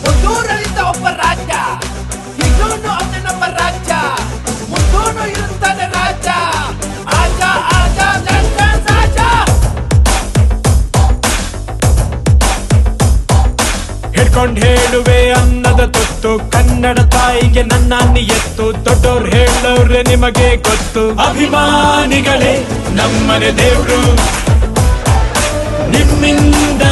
ಒಂದೂರಲ್ಲಿದ್ದ ಒಬ್ಬ ರಾಜ, ಇನ್ನೂನು ಅವನೊಬ್ಬ ರಾಜ, ಮುಂದೂನು ಇರುತ್ತಾನೆ ರಾಜ. ಆಜ ಆಜ ಜಂಗ ಸಾಜ. ಹಿಡ್ಕೊಂಡ್ ಹೇಳುವೆ ಅನ್ನದ ತುತ್ತು, ಕನ್ನಡ ತಾಯಿಗೆ ನನ್ನ ಎತ್ತು. ದೊಡ್ಡೋರ್ ಹೇಳೋರೆ ನಿಮಗೆ ಗೊತ್ತು, ಅಭಿಮಾನಿಗಳೇ ನಮ್ಮನೆ ದೇವ್ರು. ನಿಮ್ಮಿಂದ